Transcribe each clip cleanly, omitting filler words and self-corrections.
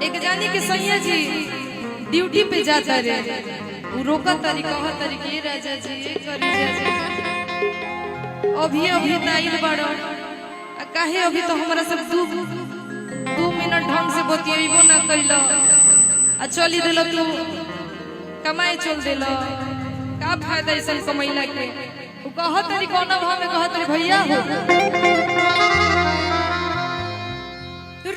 एक जानी के सैया जी ड्यूटी पे जाता रे, वो रोका तारी कहा तारी के राजा जी ये करी जा अभी अभी ताइल बड़ो काहे अभी तो हमरा सब 2 मिनट ढंग से बतियबो ना कइलो आ चली देलो तू कमाए चल देलो का फायदा ऐसा कमैला के वो कहा तारी कोना भाव में कहा तारी भैया हो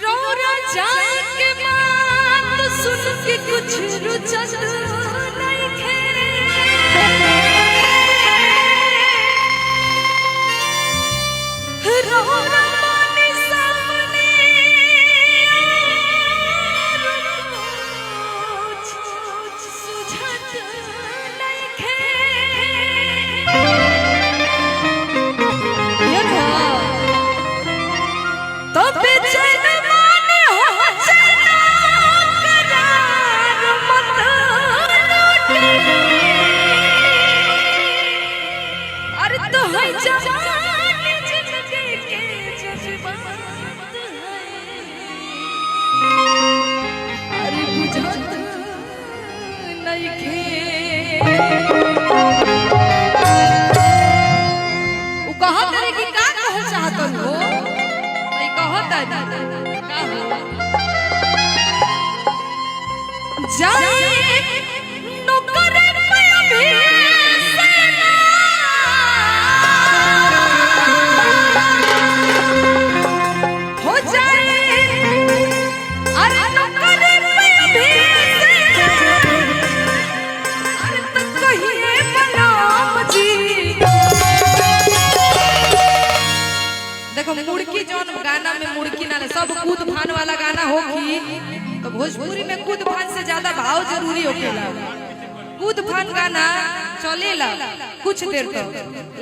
रोरा जाए के बात सुन के कुछ रुचत नहीं खे रोरा माने सामने सुझत नहीं खे तो बेचैन मुड़की जौन गाना में मुड़की ना सब कूद फान वाला गाना होगी तो भोजपुरी में कूद फान से ज्यादा भाव जरूरी होकेला। कूद फान गाना चलेला कुछ देर तक,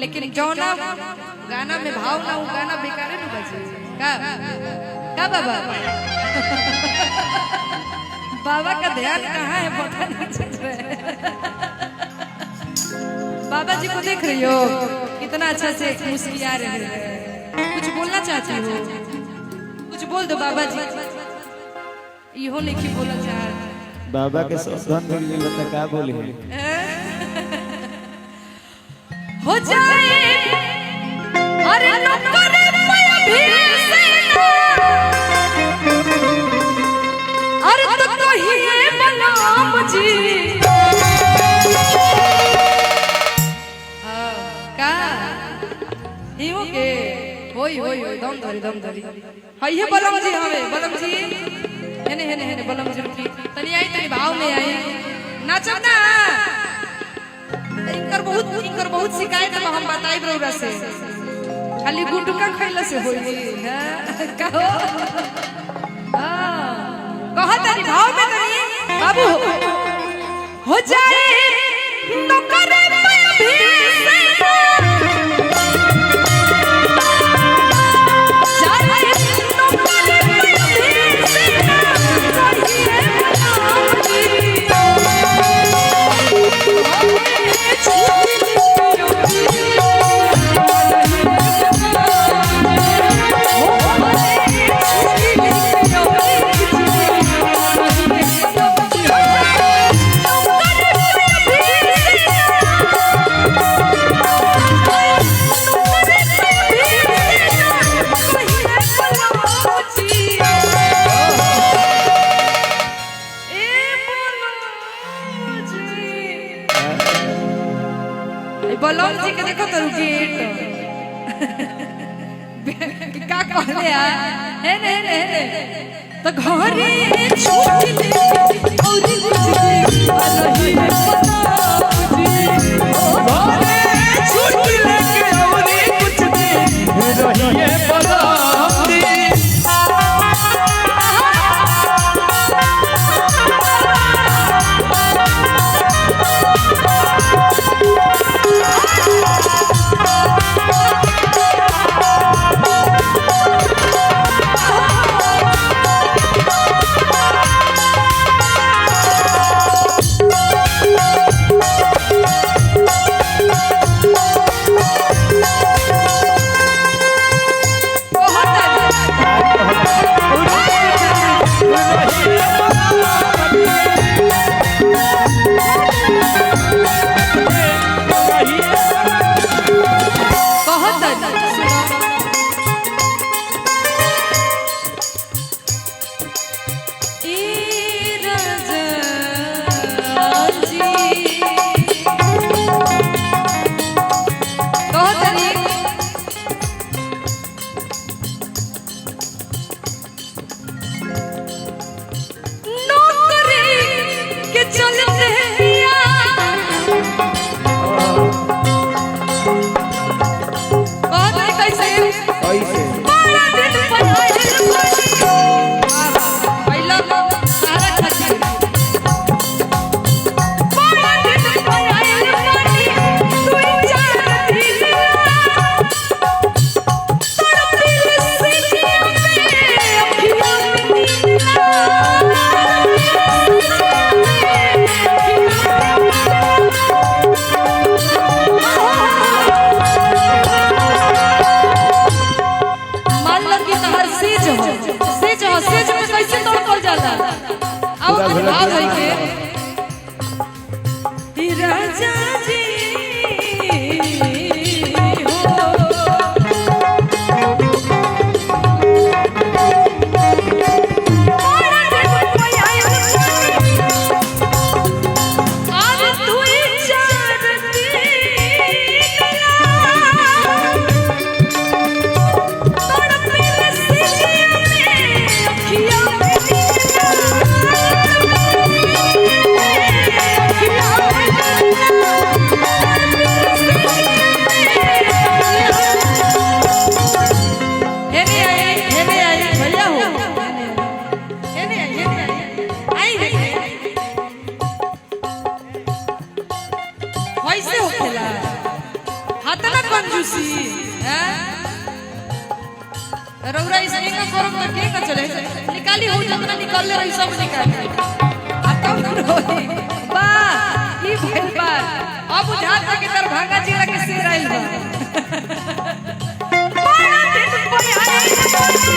लेकिन जौना गाना में भाव ना वो गाना बेकार न बजे का बाबा बाबा का ध्यान कहाँ है पता नहीं चल रहा है। बाबा जी को देख रही हो कितना अच्छा से मुस्कुरा रहे हैं। कुछ बोलना चाहती हो कुछ बोल दो बाबा जी। इहो नहीं बोला चाह बाबा के सावधान मिलने लगा क्या बोले हो जाए अरे नौकर भी से अरे तो कहिए बलराम जी का हियो के होई दम धरी हाय हे बलम जी हवे बलम जी हेने बलम जी रुकी तनी आई तनी भाव में आई नाचब ना। इनकर बहुत शिकायत है हम बताई ब्रोरा से खाली गुटका खइला से होई कहो कहा तनी भाव में तनी बाबू हो जाए नौकर भी से बलम जी के देखो तो गेट का कहले है ने तो घरे छूट ले और कुछ अलही पता घरे छूट लेके और कुछ दे रही है पता खुशी हैं रौरा इसके का करम त के का चले निकाली हो जतना निकाल ले रही सब निकाल आ कब रोई वाह ई भेल बा अब बुझाता के दरभंगा जिला के शेर आइल बा बड़ा दिन पर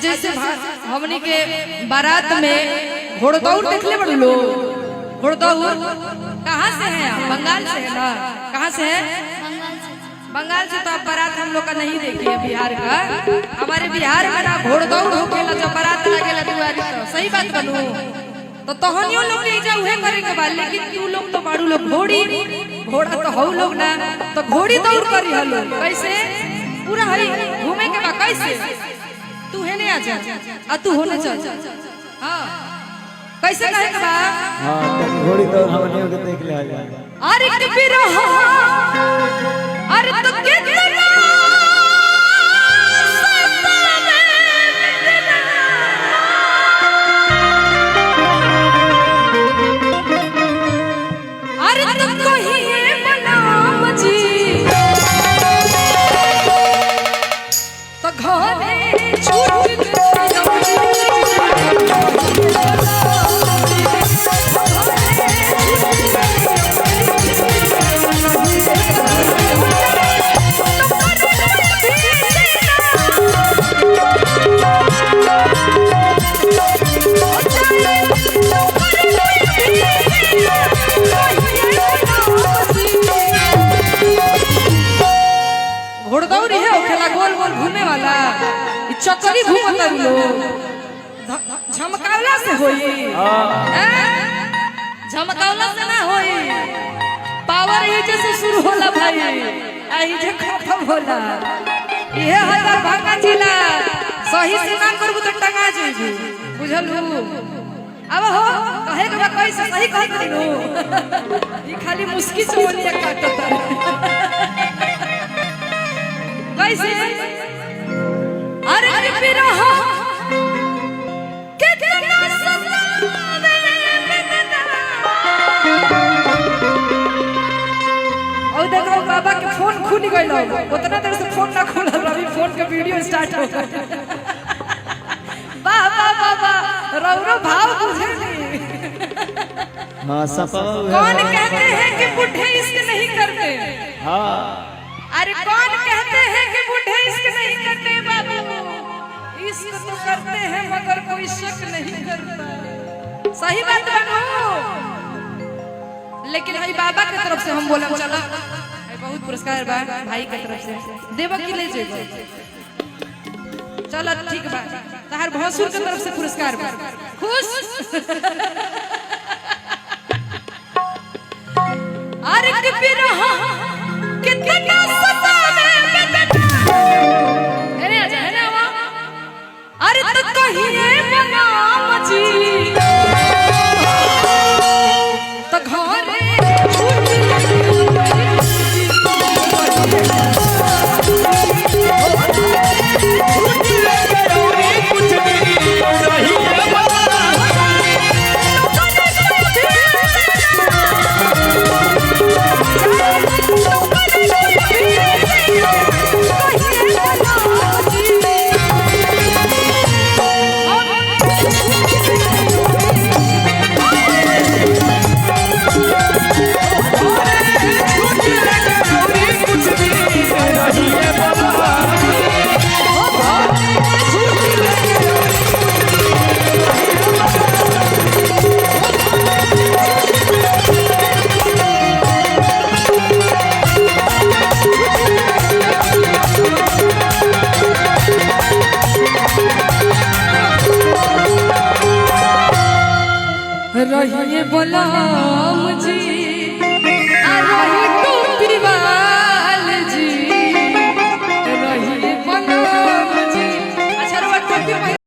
जैसे हमने के बारात में घोड़दौड़ देखले बड़ लो घोड़दौड़ कहाँ से है आप बंगाल से है ना कहाँ से है बंगाल से तो आप बारात हम लोग का नहीं देखिए बिहार का हमारे बिहार में ना घोड़दौड़ होकेला जब बारात लगेला दुआरी तो सही बात बनू तो तोहनियो लोग नहीं जा उहे करे के बाद लेकिन तू लोग तो बाड़ू लोग घोड़ी घोड़ा तो हो लोग ना तो घोड़ी दौड़ करी हलो कैसे पूरा हई घूमे के बा कैसे तू है नहीं आजा आ तू होने चल हां कैसे कहे के बा हां घोड़ी तो हमने के देख ले आ अरे के बिरह अरे तो कितना अरे तुमको ही बनाम जी तो घरे घोड़दौड़ी है खेला गोल गोल घूमे वाला चक्करी घूमता लोग झमकावला से होई झमकावला से ना होई पावर ही जैसे शुरू होला भाई आई जे खत्म होला ये हजार भागा जिला सही से ना करबू तो टंगा जेबू बुझलू अब हो कहे के कैसे सही कहत नु ई खाली मुस्की चोलिया काटता कैसे अरे अरे बिरह कितना सतावे और देखो बाबा के फोन खुल गइल उतना देर से फोन ना खुलल अभी फोन के वीडियो स्टार्ट हो वाह वाह वाह वाह रौरो भाव बुझे नहीं हां सपा कौन कहते हैं कि बूढ़े इश्क नहीं करते हां अरे कौन कहते हैं कि बूढ़े इश्क नहीं करते बाबू इश्क तो करते हैं मगर कोई शक नहीं करता सही बात बनू लेकिन भाई बाबा की तरफ से हम बोलम चला बहुत पुरस्कार बा भाई की तरफ से देव की ले जेबो चल ठीक बा तहार भसुर की तरफ से पुरस्कार बा खुश अरे कि बिरह कितना सतावे है ना आवा अरे तो कहिए बनाम जी तो घरे ये बोला मुझे